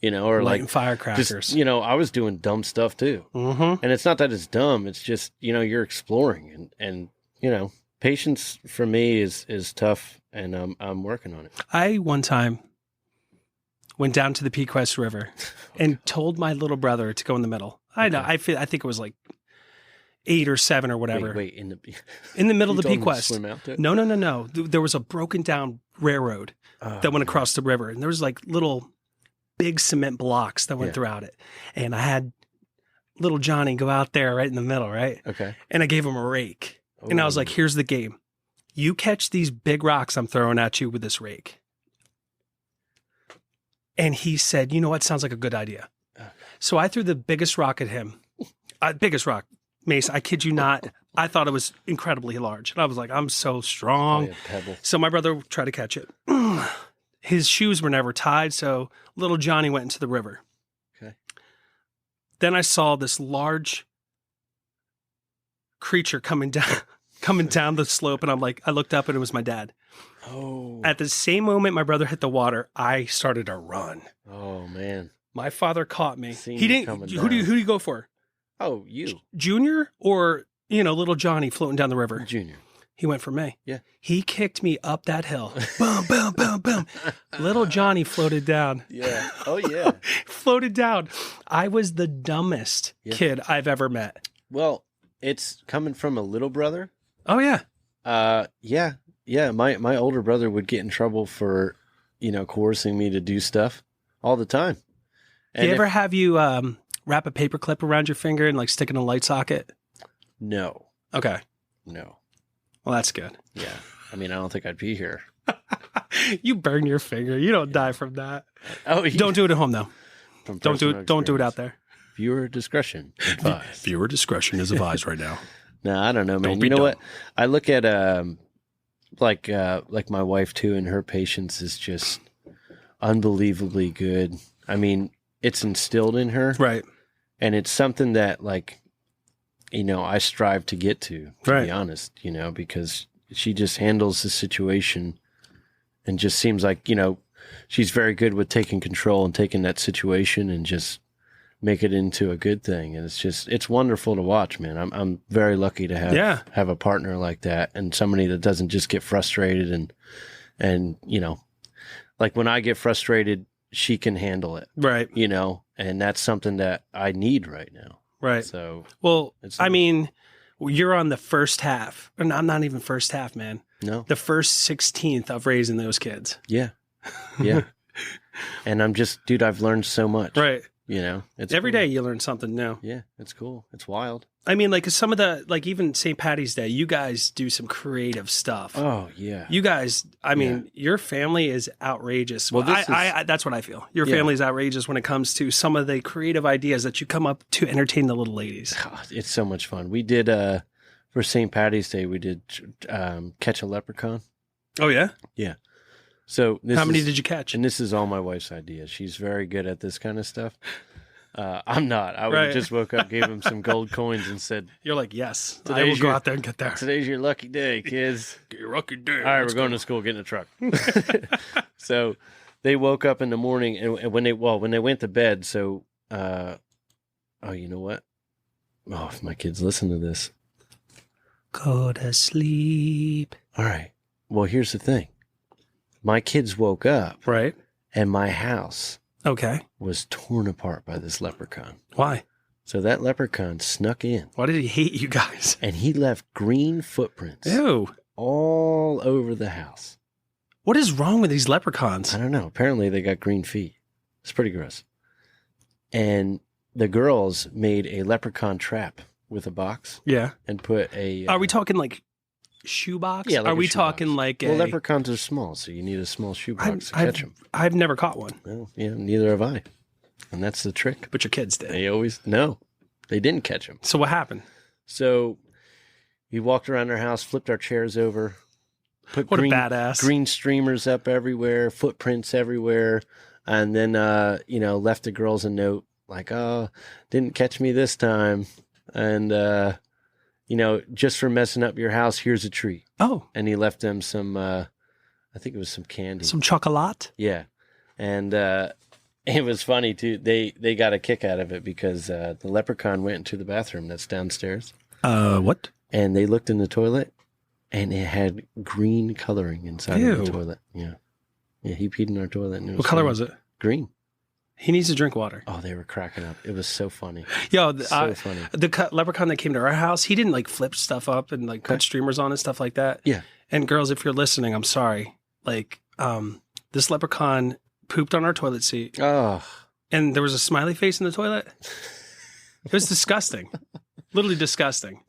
You know, or lighting like firecrackers. Just, you know, I was doing dumb stuff too. Mm-hmm. And it's not that it's dumb. It's just, you know, you're exploring and you know, patience for me is tough, and I'm working on it. I one time went down to the Pequest River and told my little brother to go in the middle. I know. I think it was like 8 or 7 or whatever. Wait in the middle of the Pequest. Swim out there? No. There was a broken down railroad that went across the river, and there was like little big cement blocks that went throughout it. And I had little Johnny go out there right in the middle, right? Okay. And I gave him a rake. And I was like, here's the game. You catch these big rocks I'm throwing at you with this rake. And he said, you know what? Sounds like a good idea. So I threw the biggest rock at him. Biggest rock. Mase, I kid you not. I thought it was incredibly large. And I was like, I'm so strong. Pebble. So my brother tried to catch it. His shoes were never tied, so little Johnny went into the river. Okay. Then I saw this large creature coming down the slope, and I looked up and it was my dad. Oh. At the same moment my brother hit the water, I started to run. Oh man. My father caught me. Seen He you didn't. coming Who do down. you go for? Oh, you. Junior or little Johnny floating down the river? Junior. He went for me. Yeah. He kicked me up that hill. Boom, boom, boom, boom. Little Johnny floated down. Yeah. Oh yeah. Floated down. I was the dumbest kid I've ever met. Well, it's coming from a little brother. Oh yeah. Yeah. My older brother would get in trouble for, coercing me to do stuff all the time. And ever have you wrap a paper clip around your finger and stick it in a light socket? No. Okay. No. Well, that's good. Yeah. I mean, I don't think I'd be here. You burn your finger. You don't die from that. Oh, yeah. Don't do it at home though. Don't do it out there. Viewer discretion advised. Viewer discretion is advised right now. No, I don't know, man. You know what? I look at like my wife too, and her patience is just unbelievably good. I mean, it's instilled in her, right? And it's something that I strive to get to right. be honest, because she just handles the situation and just seems like, she's very good with taking control and taking that situation and just make it into a good thing. And it's wonderful to watch, man. I'm very lucky to have a partner like that and somebody that doesn't just get frustrated and like when I get frustrated, she can handle it, Right. you know, and that's something that I need right now. Right. So, Well, it's I nice. mean, you're on the first half. And I'm not even first half, man. no, The first 16th of raising those kids. yeah, yeah. And I'm just, dude, I've learned so much. Right. You know, it's Every cool. day you learn something new. Yeah, it's cool. It's wild. I mean, like some of the, like even St. Patty's Day, you guys do some creative stuff. Oh, yeah. You guys, I mean, your family is outrageous. Well, Well, this I that's what I feel. Your Yeah. family is outrageous when it comes to some of the creative ideas that you come up to entertain the little ladies. God, it's so much fun. We did, for St. Patty's Day, we did catch a leprechaun. Oh, yeah? So this How many is- did you catch? And this is all my wife's idea. She's very good at this kind of stuff. I'm not. I Right. just woke up, gave him some gold coins, and said, You're like, yes, I Today's will go your- out there and get there. "Today's your lucky day, kids." Your lucky day. All right, we're going to school. Get in the truck. So they woke up in the morning, and when they went to bed. So, you know what? Oh, if my kids listen to this. Go to sleep. All right. Well, here's the thing. My kids woke up, Right. and my house Okay. was torn apart by this leprechaun. Why? So that leprechaun snuck in, Why did he hate you guys? and he left green footprints Ew. all over the house. What is wrong with these leprechauns? I don't know. Apparently, they got green feet. It's pretty gross. And the girls made a leprechaun trap with a box Yeah. and put a. Are we talking like shoebox? Yeah, like Are a we shoebox. talking like a? Well, leprechauns are small, so you need a small shoebox to catch them. I've never caught one, Well, yeah, neither have I. And that's the trick. but your kids did. They always no, they didn't catch them. So what happened? So we walked around our house, flipped our chairs over, put What green, a badass. green streamers up everywhere, footprints everywhere, and then left the girls a note like, "Oh, didn't catch me this time," and just for messing up your house, here's a treat. Oh, And he left them some, I think it was some candy. some chocolate. Yeah. And it was funny too. They got a kick out of it because the leprechaun went into the bathroom that's downstairs, What? and they looked in the toilet, and it had green coloring inside of Ew. the toilet. Yeah. Yeah, he peed in our toilet. And it What color was it? Green. He needs to drink water. Oh, they were cracking up. It was so funny. Yo, So funny. the leprechaun that came to our house, he didn't like flip stuff up and like put streamers on and stuff like that. Yeah. And girls, if you're listening, I'm sorry. Like, this leprechaun pooped on our toilet seat, Oh, and there was a smiley face in the toilet. It was disgusting, literally disgusting.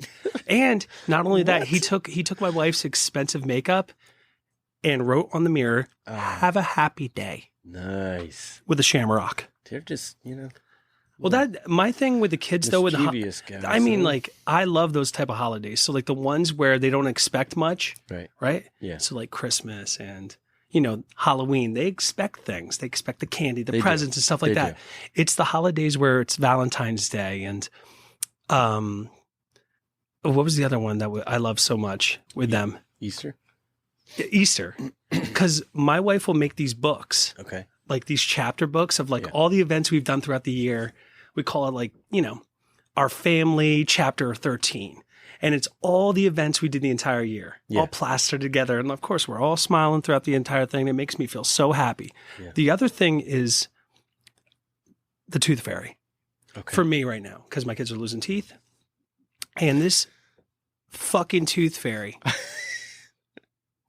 And not only that, he took my wife's expensive makeup and wrote on the mirror, "Have a happy day," nice. with a shamrock. They're just, Well, that my thing with the kids though, with the mischievous guys. I mean, like, I love those type of holidays. So like the ones where they don't expect much, Right. right? Yeah. So like Christmas and Halloween, they expect things. They expect the candy, the They do. presents, and stuff like They that. do. It's the holidays where it's Valentine's Day and what was the other one that I love so much with them? Easter. Easter, because my wife will make these books, Okay. like these chapter books of like Yeah. all the events we've done throughout the year. We call it like, our family chapter 13. And it's all the events we did the entire year, Yeah. all plastered together. And of course, we're all smiling throughout the entire thing. It makes me feel so happy. Yeah. The other thing is the tooth fairy Okay. for me right now, because my kids are losing teeth. And this fucking tooth fairy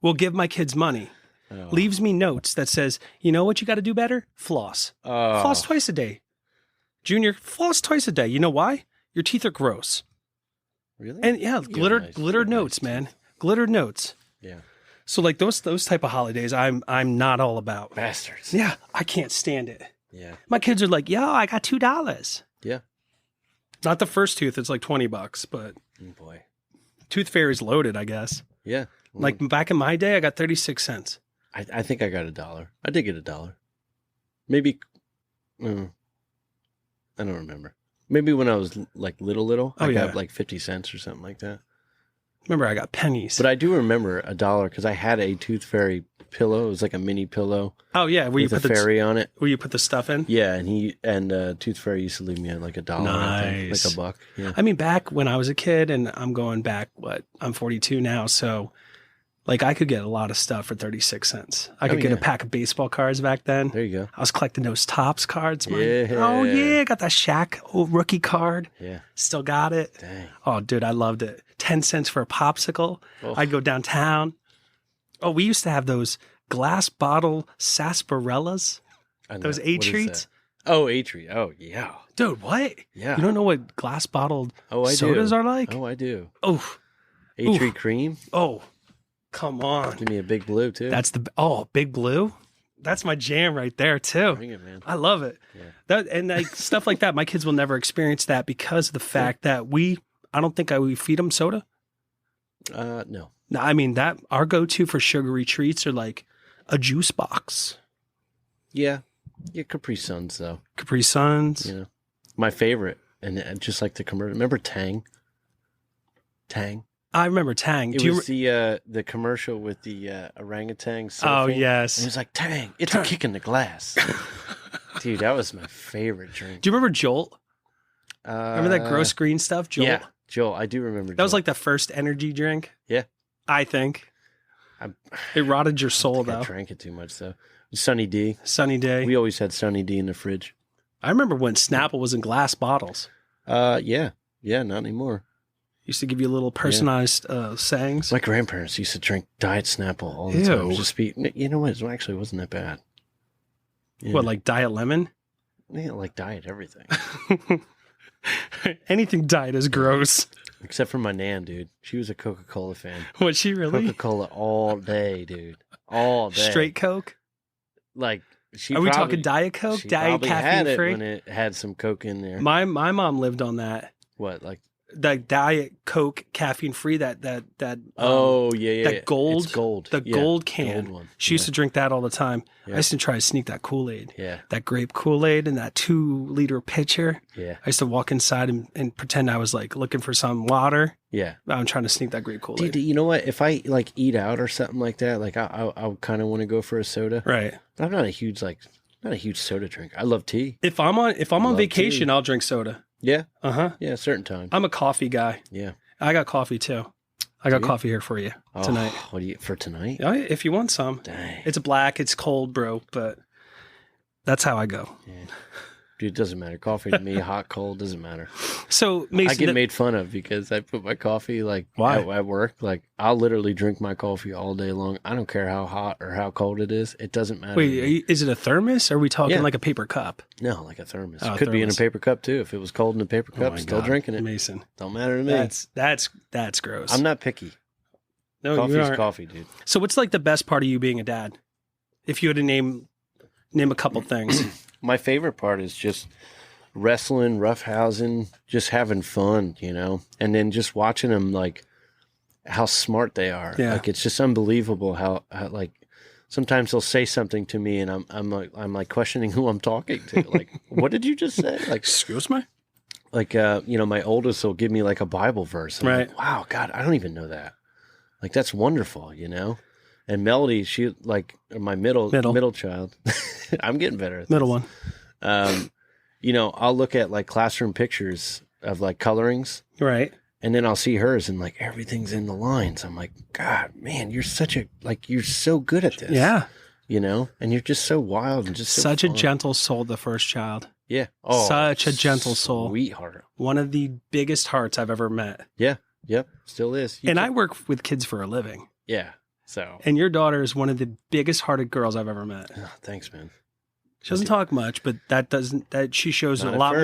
will give my kids money, Oh. leaves me notes that says, you know what you got to do better? Floss. Oh. Floss twice a day. Junior, floss twice a day. You know why? Your teeth are gross. Really? And yeah, You glitter have nice- glitter you have notes, nice man. teeth. Glitter notes. Yeah. So like those type of holidays, I'm not all about. Bastards. Yeah, I can't stand it. Yeah. My kids are like, yo, I got $2. Yeah. Not the first tooth, it's like $20, but Oh, boy. tooth fairy's loaded, I guess. Yeah. Like back in my day, I got 36 cents. I think I got $1. I did get $1. Maybe. I don't remember. Maybe when I was like little, Oh, I yeah. got like 50 cents or something like that. Remember, I got pennies. But I do remember $1 because I had a tooth fairy pillow. It was like a mini pillow oh yeah, where you with put a fairy on it. where you put the stuff in. Yeah, and Tooth Fairy used to leave me at like $1, I think, Nice. like $1. Yeah. I mean, back when I was a kid, and I'm going back, I'm 42 now, so Like I could get a lot of stuff for 36 cents. I could get a pack of baseball cards back then. There you go. I was collecting those Topps cards. Man. Yeah. Oh yeah, got that Shaq rookie card. Yeah. Still got it. Dang. Oh, dude, I loved it. 10 cents for a popsicle. Oh. I'd go downtown. Oh, we used to have those glass bottle sarsaparillas. Those A-treats. Oh, A-treat. Oh, yeah. Dude, what? Yeah. You don't know what glass bottled I sodas do. are like? Oh, I do. Oh. A-treat cream. Oh, come on. Give me a Big Blue, too. That's Big Blue. That's my jam right there too. Bring it, man. I love it. Yeah. That and like stuff like that. My kids will never experience that because of the fact that I don't think we feed them soda. No. No, I mean that our go-to for sugary treats are like a juice box. Yeah. Yeah, Capri Suns, though. Capri Suns. You know, my favorite, and just like the commercial. Remember Tang? Tang. I remember Tang. It was the commercial with the orangutan surfing. Oh yes. And it was like Tang. It's a kick in the glass. Dude, that was my favorite drink. Do you remember Jolt? Remember that gross green stuff, Jolt? Yeah, Jolt. I do remember. That was like the first energy drink. Yeah, I think. It rotted your soul though. I drank it too much though. Sunny D. Sunny Day. We always had Sunny D in the fridge. I remember when Snapple was in glass bottles. Yeah, not anymore. Used to give you little personalized sayings. My grandparents used to drink Diet Snapple all the time. Just you know what? It actually wasn't that bad. Yeah. What, like Diet Lemon? Yeah, like Diet everything. Anything Diet is gross. Except for my nan, dude. She was a Coca-Cola fan. Was she really? Coca-Cola all day, dude. All day. Straight Coke? Like, Are we talking Diet Coke? She Diet probably caffeine had it free? when it had some Coke in there. My mom lived on that. What, like? That Diet Coke caffeine free, that oh yeah, that gold, it's gold, gold can. Gold one. She used to drink that all the time. Yeah. I used to try to sneak that Kool-Aid. Yeah, that grape Kool-Aid in that 2-liter pitcher. Yeah, I used to walk inside and pretend I was like looking for some water. Yeah, I'm trying to sneak that grape Kool-Aid. Dude, you know what? If I like eat out or something like that, like I kind of want to go for a soda. Right. But I'm not a huge soda drinker. I love tea. If I'm on vacation, tea. I'll drink soda. Yeah. Uh-huh. Yeah, a certain time. I'm a coffee guy. Yeah. I got coffee too. I got coffee here for you tonight. What do you for tonight? Yeah, if you want some. Dang. It's black, it's cold, bro, but that's how I go. Yeah. Dude, it doesn't matter. Coffee to me, hot, cold, doesn't matter. So Mason, I get made fun of because I put my coffee at work. Like I'll literally drink my coffee all day long. I don't care how hot or how cold it is. It doesn't matter. Wait, is it a thermos? Or are we talking like a paper cup? No, like a thermos. Oh, it could be in a paper cup too. If it was cold in a paper cup, still drinking it. Mason. Don't matter to me. That's gross. I'm not picky. No, Coffee's coffee, dude. So what's like the best part of you being a dad? If you had to name a couple things. My favorite part is just wrestling, roughhousing, just having fun, you know, and then just watching them, like how smart they are. Yeah. Like it's just unbelievable how like sometimes they'll say something to me and I'm like questioning who I'm talking to. Like, what did you just say? Like, excuse me? Like, you know, my oldest will give me like a Bible verse. I'm right. Like, wow, God, I don't even know that. Like, that's wonderful, you know? And Melody, she like my middle child. I'm getting better at this. Middle one. You know, I'll look at like classroom pictures of like colorings. Right. And then I'll see hers and like everything's in the lines. I'm like, God, man, you're so good at this. Yeah. You know, and you're just so wild and just such so a gentle soul, the first child. Yeah. Oh, such a gentle soul. Sweetheart. One of the biggest hearts I've ever met. Yeah. Yep. Still is. I work with kids for a living. Yeah. So. And your daughter is one of the biggest hearted girls I've ever met. Oh, thanks, man. She doesn't talk much, but she shows a lot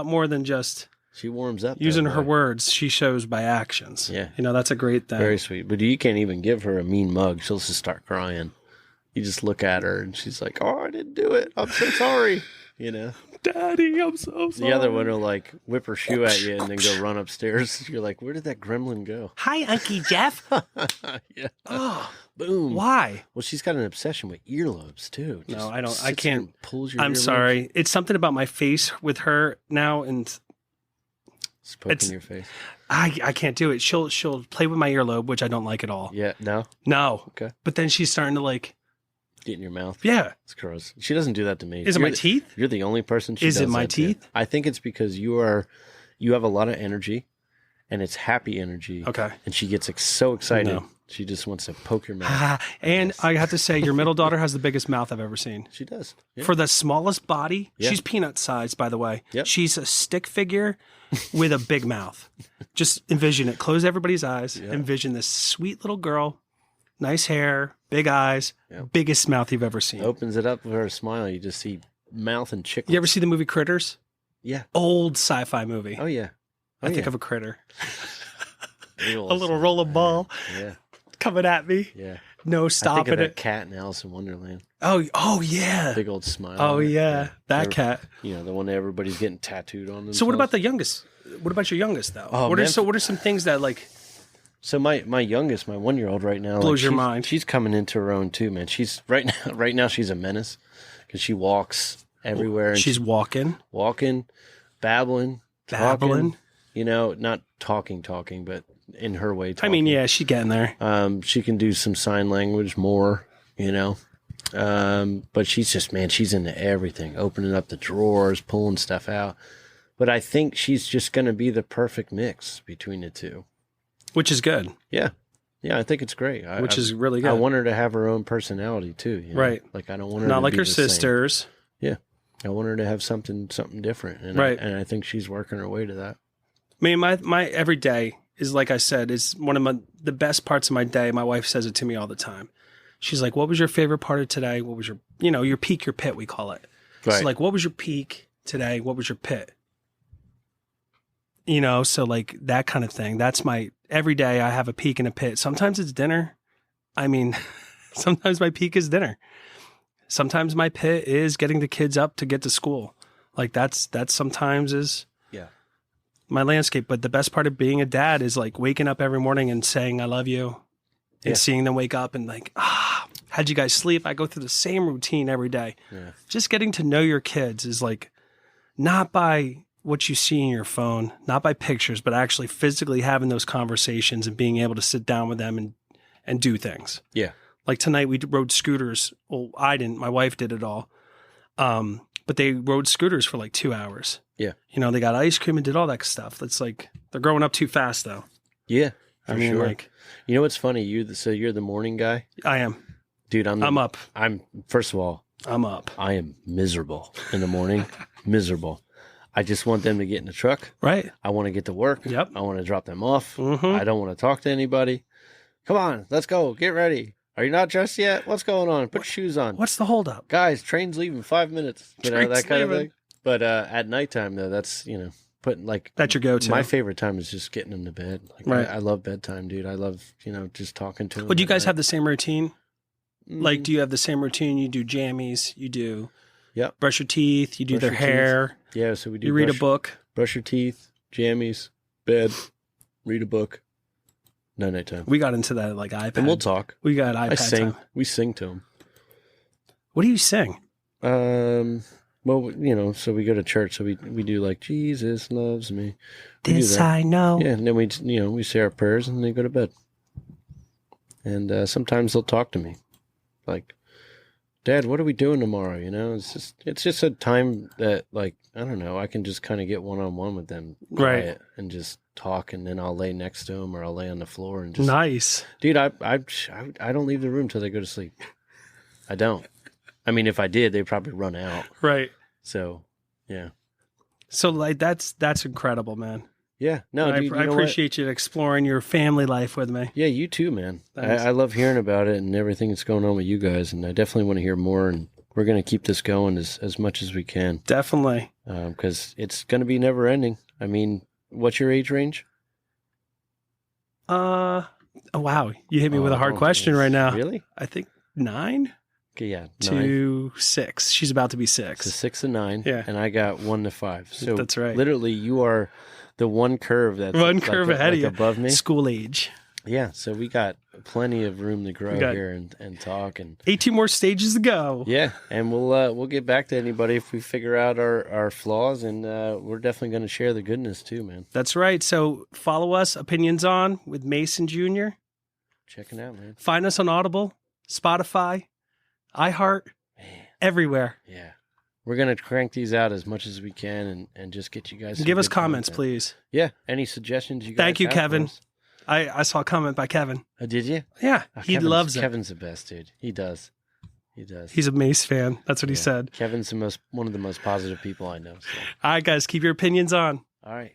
more than just she warms up using her words. She shows by actions. Yeah. You know, that's a great thing. Very sweet. But you can't even give her a mean mug. She'll just start crying. You just look at her and she's like, "Oh, I didn't do it. I'm so sorry." You know, Daddy, I'm so sorry. The other one will like whip her shoe at you and then go run upstairs. You're like, "Where did that gremlin go?" Hi, Unky Jeff. Yeah. Oh, boom. Why? Well, she's got an obsession with earlobes too. No, I don't. I can't. Pulls your. I'm sorry. It's something about my face with her now, and it's poking your face. I can't do it. She'll play with my earlobe, which I don't like at all. Yeah. No. Okay. But then she's starting to like. Get in your mouth. Yeah. It's gross. She doesn't do that to me. Is it my teeth? You're the only person she does Is it my teeth? I think it's because you have a lot of energy and it's happy energy. Okay. And she gets so excited. No. She just wants to poke your mouth. And I have to say, your middle daughter has the biggest mouth I've ever seen. She does. Yeah. For the smallest body, Yeah. she's peanut sized, by the way. Yep. She's a stick figure with a big mouth. Just envision it. Close everybody's eyes. Yeah. Envision this sweet little girl, nice hair, big eyes, Yeah. biggest mouth you've ever seen. Opens it up with her smile. You just see mouth and chicklets. You ever see the movie Critters? Yeah. Old sci-fi movie. Oh, yeah. I think of a critter. A A little rolling ball Yeah. coming at me. Yeah. No I stopping think of that it. cat in Alice in Wonderland. Oh yeah. Big old smile. Oh on it. yeah. That cat. You know, the one that everybody's getting tattooed on themselves. So what about the youngest? What about your youngest though? Oh, what man. are some things that like So my youngest, my 1-year-old right now, Blows your she's- mind. She's coming into her own too, man. She's right now she's a menace because she walks everywhere. And she's walking, walking, babbling, babbling? talking, you know, not talking, but in her way. Talking. I mean, yeah, she's getting there. She can do some sign language more, you know. But she's just, man, she's into everything, opening up the drawers, pulling stuff out. But I think she's just going to be the perfect mix between the two. Which is good. Yeah. Yeah, I think it's great. Which is really good. I want her to have her own personality too. You know? Right. Like I don't want her Not to like be her the same. sisters. Yeah. I want her to have something different. And Right. and I think she's working her way to that. I mean, my every day is, like I said, is one of the best parts of my day. My wife says it to me all the time. She's like, what was your favorite part of today? What was your peak, your pit, we call it. Right. So like, what was your peak today? What was your pit? You know, so like that kind of thing. That's every day I have a peak and a pit. Sometimes it's dinner. I mean, sometimes my peak is dinner. Sometimes my pit is getting the kids up to get to school. Like that's sometimes is my landscape. But the best part of being a dad is like waking up every morning and saying, I love you, and seeing them wake up and like, how'd you guys sleep? I go through the same routine every day. Yeah. Just getting to know your kids is like not by what you see in your phone, not by pictures, but actually physically having those conversations and being able to sit down with them and do things. Yeah. Like tonight we rode scooters. Well, I didn't, my wife did it all. But they rode scooters for like 2 hours. Yeah. You know, they got ice cream and did all that stuff. It's like, they're growing up too fast though. Yeah. I mean, sure. like, you know what's funny? You're the morning guy? I am. Dude, I'm up. First of all, I'm up. I am miserable in the morning. Miserable. I just want them to get in the truck. Right. I want to get to work. Yep. I want to drop them off. Mm-hmm. I don't want to talk to anybody. Come on, let's go. Get ready. Are you not dressed yet? What's going on? Put your shoes on. What's the holdup? Guys, train's leaving 5 minutes. You know, Train's that kind of leaving. thing. But at nighttime, though, that's, putting like... That's your go-to. My favorite time is just getting them to bed. Like, Right. I love bedtime, dude. I love, just talking to them. Would you guys have the same routine? Like, Mm, do you have the same routine? You do jammies, you do Yep. brush your teeth, you do Brush their your teeth. hair, Yeah, so we do you read a brush- book. Brush your teeth, jammies, bed, read a book. No nighttime. We got into that like iPad. And we'll talk. We got iPad I sing. time. We sing to them. What do you sing? Well, so we go to church, so we do like Jesus loves me. We do This that. I know. Yeah, and then we say our prayers and then go to bed. And sometimes they'll talk to me, like, Dad, what are we doing tomorrow? It's just a time that, like, I don't know, I can just kind of get one-on-one with them, Right. quiet, and just talk, and then I'll lay next to them or I'll lay on the floor and just Nice. Dude, I don't leave the room till they go to sleep. I don't. I mean, if I did, they'd probably run out. Right. So, yeah. So like that's incredible, man. Yeah. No, I, dude, I you know what? appreciate you exploring your family life with me. Yeah, you too, man. Thanks. I love hearing about it and everything that's going on with you guys, and I definitely want to hear more, and we're going to keep this going as much as we can, Definitely. because it's going to be never ending. I mean, what's your age range? Oh wow, you hit me with a I hard don't question think- right now. Really? I think 9 Okay, yeah. 9 to 6. She's about to be to 6. 6 and 9. Yeah. And I got 1 to 5. So That's right. literally, you are the one curve that's One like curve ahead of you. above me. School age. Yeah, so we got plenty of room to grow We got- here and talk, and 18 more stages to go. yeah, and we'll get back to anybody if we figure out our flaws, and we're definitely going to share the goodness too, man. That's right. So follow us, Opinions On with Mason Jr. Checking out, man. Find us on Audible, Spotify, iHeart, Man, everywhere. yeah. we're gonna crank these out as much as we can, and just get you guys. Give us good comments, content. please. Yeah. Any suggestions you guys? Thank you, have for Kevin. us? I saw a comment by Kevin. Oh, did you? Yeah, he loves it. Kevin's the best, dude. He does. He does. He's a Mase fan. That's what he said. Kevin's one of the most positive people I know. So. All right, guys, keep your opinions on. All right.